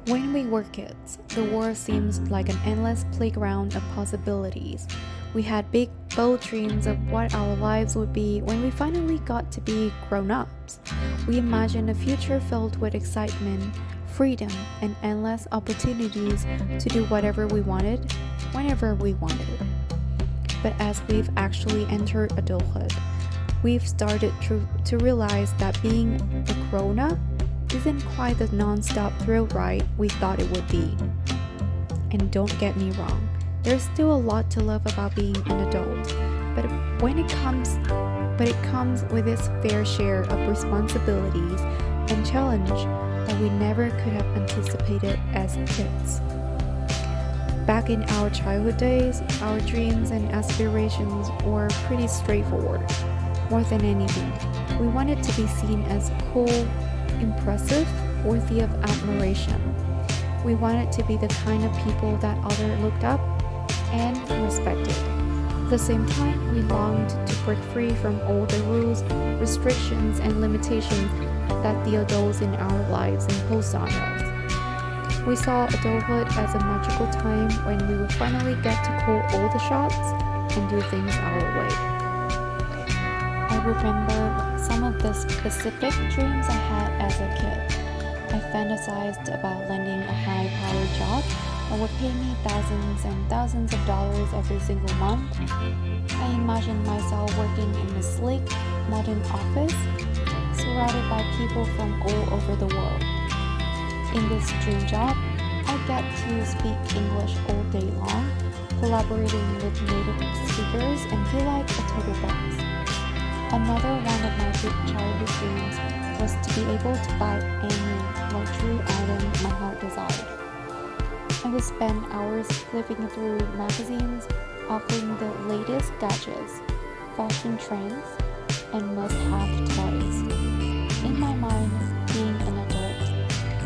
When we were kids, the world seems like an endless playground of possibilities. We had big, bold dreams of what our lives would be when we finally got to be grown ups. We imagined a future filled with excitement, freedom, and endless opportunities to do whatever we wanted, whenever we wanted. But as we've actually entered adulthood, we've started to realize that being a grown up isn't quite the non-stop thrill ride we thought it would be. And don't get me wrong, there's still a lot to love about being an adult, but it comes with its fair share of responsibilities and challenge that we never could have anticipated as kids. Back in our childhood days, our dreams and aspirations were pretty straightforward. More than anything, we wanted to be seen as cool, impressive, worthy of admiration. We wanted to be the kind of people that others looked up and respected. At the same time, we longed to break free from all the rules, restrictions, and limitations that the adults in our lives imposed on us. We saw adulthood as a magical time when we would finally get to call all the shots and do things our way. I remember some of the specific dreams I had as a kid. I fantasized about landing a high-powered job that would pay me thousands and thousands of dollars every single month. I imagined myself working in a sleek, modern office, surrounded by people from all over the world. In this dream job, I get to speak English all day long, collaborating with native speakers and feel like a total boss. Another one of my big childhood dreams was to be able to buy any luxury item my heart desired. I would spend hours flipping through magazines offering the latest gadgets, fashion trends, and must-have toys. In my mind, being an adult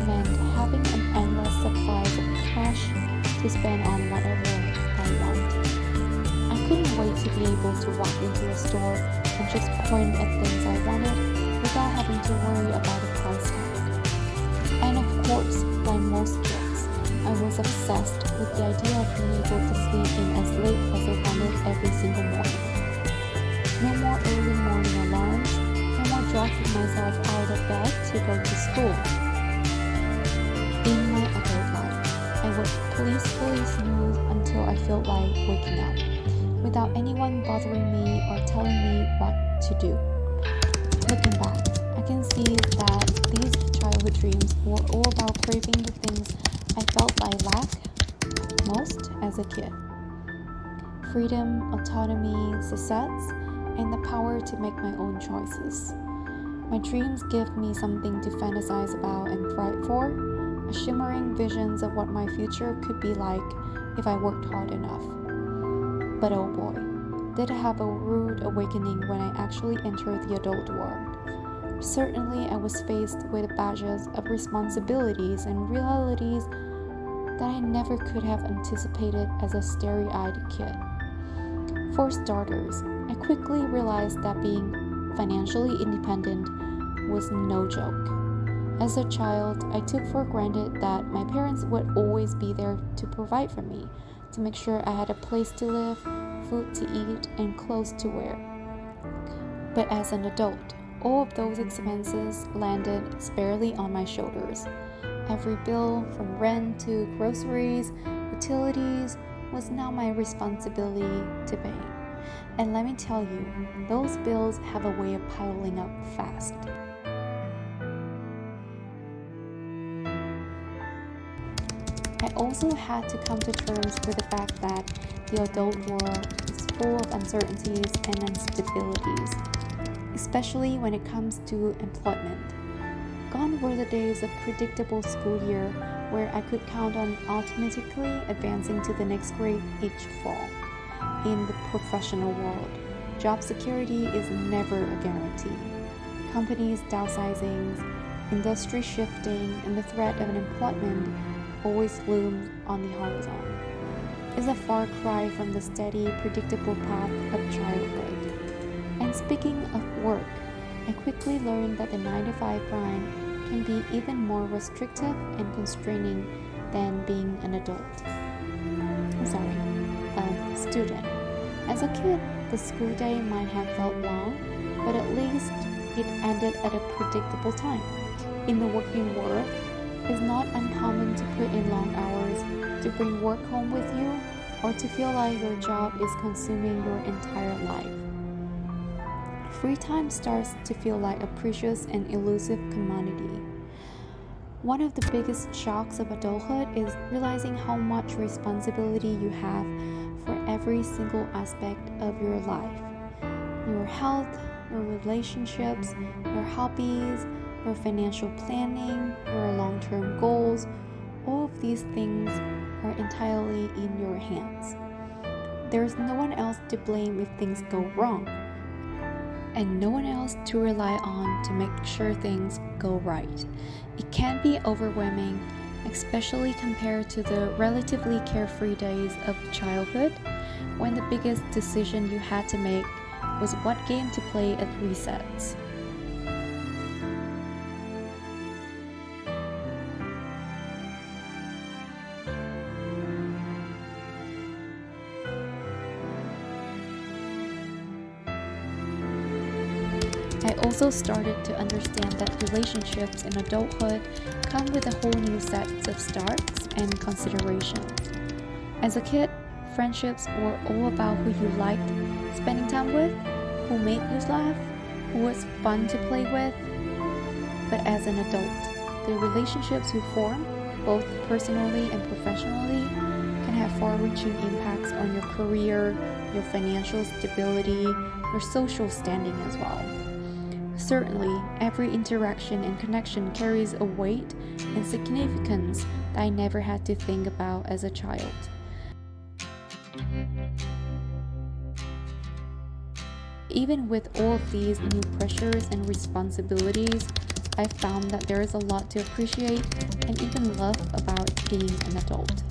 meant having an endless supply of cash to spend on whatever I want. I couldn't wait to be able to walk into a store and just point at things I wanted without having to worry about the price tag. And of course, like most kids, I was obsessed with the idea of being able to sleep in as late as I wanted every single morning. No more early morning alarms, no more dragging myself out of bed to go to school. In my adult life, I would peacefully snooze until I felt like waking up, without anyone bothering me or telling me what to do. Looking back, I can see that these childhood dreams were all about craving the things I felt I lacked most as a kid. Freedom, autonomy, success, and the power to make my own choices. My dreams give me something to fantasize about and fight for, a shimmering visions of what my future could be like if I worked hard enough. But oh boy, did I have a rude awakening when I actually entered the adult world. Certainly, I was faced with badges of responsibilities and realities that I never could have anticipated as a starry-eyed kid. For starters, I quickly realized that being financially independent was no joke. As a child, I took for granted that my parents would always be there to provide for me, to make sure I had a place to live, food to eat, and clothes to wear. But as an adult, all of those expenses landed sparely on my shoulders. Every bill, from rent to groceries, utilities, was now my responsibility to pay. And let me tell you, those bills have a way of piling up fast. I also had to come to terms with the fact that the adult world is full of uncertainties and instabilities, especially when it comes to employment. Gone were the days of predictable school year where I could count on automatically advancing to the next grade each fall. In the professional world, job security is never a guarantee. Companies downsizing, industry shifting, and the threat of unemployment always looms on the horizon. It's a far cry from the steady, predictable path of childhood. And speaking of work, I quickly learned that the 9-to-5 grind can be even more restrictive and constraining than being an student. As a kid, the school day might have felt long, but at least it ended at a predictable time. In the working world, it's not uncommon to put in long hours, to bring work home with you, or to feel like your job is consuming your entire life. Free time starts to feel like a precious and elusive commodity. One of the biggest shocks of adulthood is realizing how much responsibility you have for every single aspect of your life. Your health, your relationships, your hobbies, your financial planning, your long-term goals, all of these things are entirely in your hands. There's no one else to blame if things go wrong, and no one else to rely on to make sure things go right. It can be overwhelming, especially compared to the relatively carefree days of childhood, when the biggest decision you had to make was what game to play at recess. I also started to understand that relationships in adulthood come with a whole new set of starts and considerations. As a kid, friendships were all about who you liked spending time with, who made you laugh, who was fun to play with. But as an adult, the relationships you form, both personally and professionally, can have far-reaching impacts on your career, your financial stability, your social standing as well. Certainly, every interaction and connection carries a weight and significance that I never had to think about as a child. Even with all of these new pressures and responsibilities, I found that there is a lot to appreciate and even love about being an adult.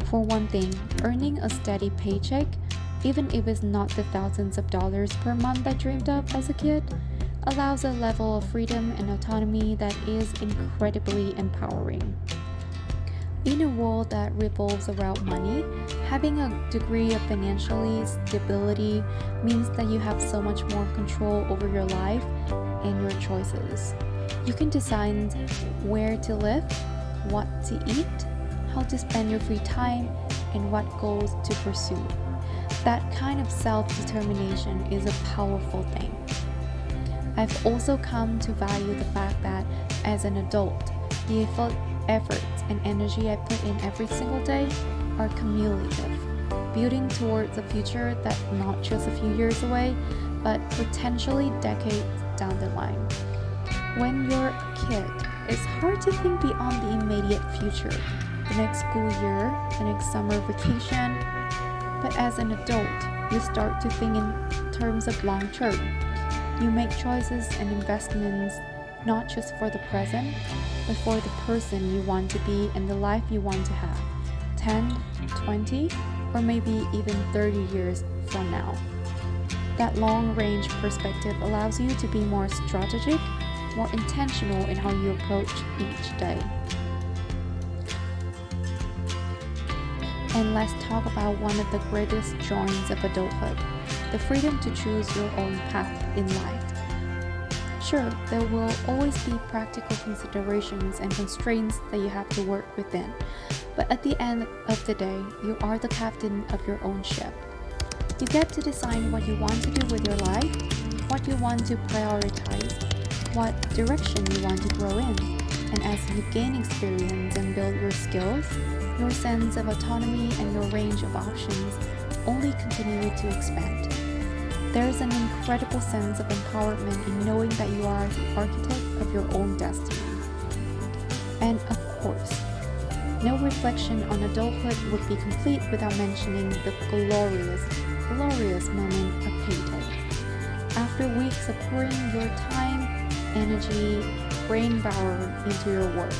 For one thing, earning a steady paycheck, even if it's not the thousands of dollars per month I dreamed of as a kid, allows a level of freedom and autonomy that is incredibly empowering. In a world that revolves around money, having a degree of financial stability means that you have so much more control over your life and your choices. You can decide where to live, what to eat, how to spend your free time, and what goals to pursue. That kind of self-determination is a powerful thing. I've also come to value the fact that as an adult, the efforts and energy I put in every single day are cumulative, building towards a future that's not just a few years away, but potentially decades down the line. When you're a kid, it's hard to think beyond the immediate future, the next school year, the next summer vacation. But as an adult, you start to think in terms of long term. You make choices and investments not just for the present, but for the person you want to be and the life you want to have 10, 20, or maybe even 30 years from now. That long-range perspective allows you to be more strategic, more intentional in how you approach each day. And let's talk about one of the greatest joys of adulthood, the freedom to choose your own path in life. Sure, there will always be practical considerations and constraints that you have to work within, but at the end of the day, you are the captain of your own ship. You get to decide what you want to do with your life, what you want to prioritize, what direction you want to grow in, and as you gain experience and build your skills, your sense of autonomy and your range of options only continue to expand. There is an incredible sense of empowerment in knowing that you are the architect of your own destiny. And of course, no reflection on adulthood would be complete without mentioning the glorious moment of payday. After weeks of pouring your time, energy, brain power into your work,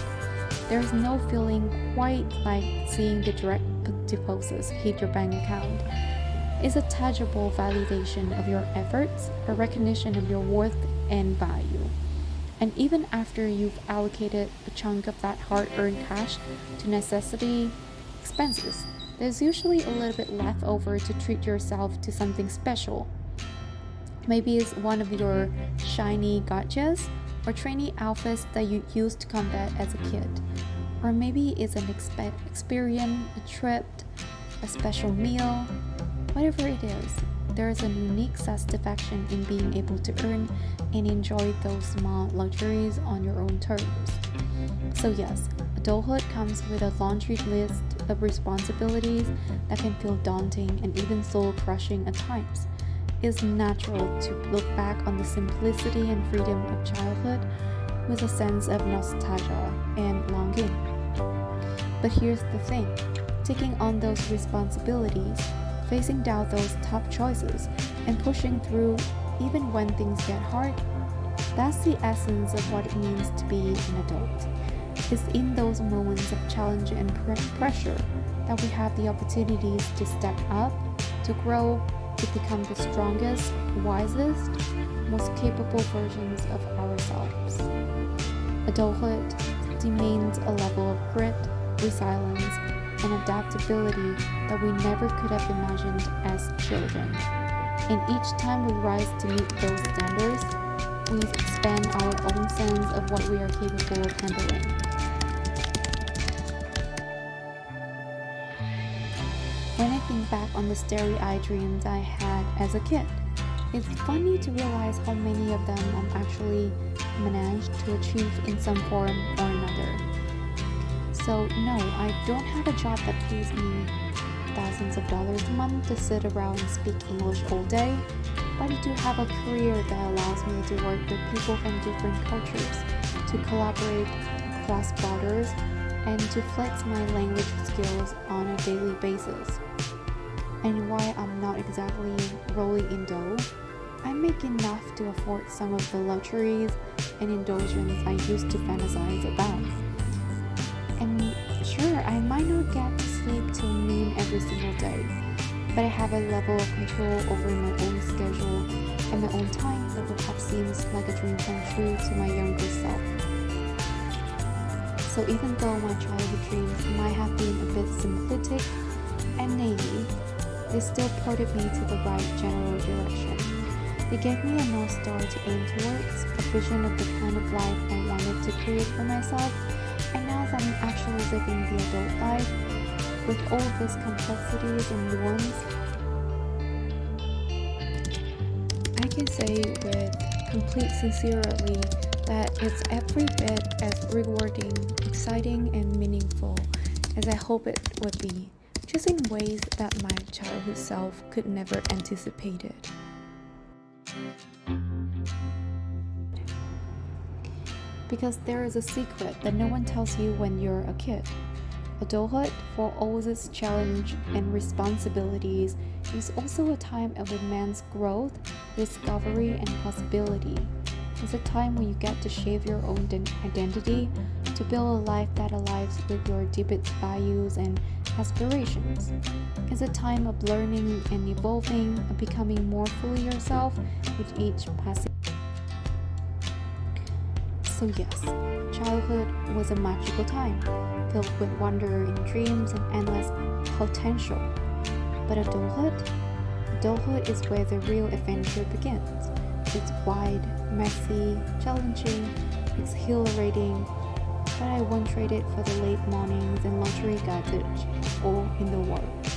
there is no feeling quite like seeing the direct deposits hit your bank account. It's a tangible validation of your efforts, a recognition of your worth and value. And even after you've allocated a chunk of that hard earned cash to necessity expenses, there's usually a little bit left over to treat yourself to something special. Maybe it's one of your shiny gotchas or trainee outfits that you used to combat as a kid. Or maybe it's an experience, a trip, a special meal, whatever it is. There is a unique satisfaction in being able to earn and enjoy those small luxuries on your own terms. So yes, adulthood comes with a laundry list of responsibilities that can feel daunting and even soul-crushing at times. It's natural to look back on the simplicity and freedom of childhood with a sense of nostalgia and longing. But here's the thing, taking on those responsibilities, facing down those tough choices, and pushing through even when things get hard, that's the essence of what it means to be an adult. It's in those moments of challenge and pressure that we have the opportunities to step up, to grow, to become the strongest, wisest, most capable versions of ourselves. Adulthood demands a level of grit, resilience, and adaptability that we never could have imagined as children. And each time we rise to meet those standards, we expand our own sense of what we are capable of handling. When I think back on the starry-eyed dreams I had as a kid, it's funny to realize how many of them I'm actually managed to achieve in some form or another. So no, I don't have a job that pays me thousands of dollars a month to sit around and speak English all day, but I do have a career that allows me to work with people from different cultures, to collaborate across borders, and to flex my language skills on a daily basis. And while I'm not exactly rolling in dough, I make enough to afford some of the luxuries and indulgence I used to fantasize about. And sure, I might not get to sleep till noon every single day, but I have a level of control over my own schedule and my own time that perhaps seems like a dream come true to my younger self. So even though my childhood dreams might have been a bit simplistic and naive, they still pointed me to the right general direction. They gave me a North Star to aim towards, a vision of the kind of life I wanted to create for myself, and now that I'm actually living the adult life, with all of its complexities and nuance, I can say with complete sincerity that it's every bit as rewarding, exciting, and meaningful as I hope it would be, just in ways that my childhood self could never anticipated. Because there is a secret that no one tells you when you're a kid. Adulthood, for all its challenge and responsibilities, is also a time of immense growth, discovery, and possibility. It's a time when you get to shape your own identity, to build a life that aligns with your deepest values and aspirations. It's a time of learning and evolving, of becoming more fully yourself with each passing. So yes, childhood was a magical time, filled with wonder and dreams and endless potential. But adulthood is where the real adventure begins. It's wide, messy, challenging, exhilarating, but I won't trade it for the late mornings and luxury gadgets all in the world.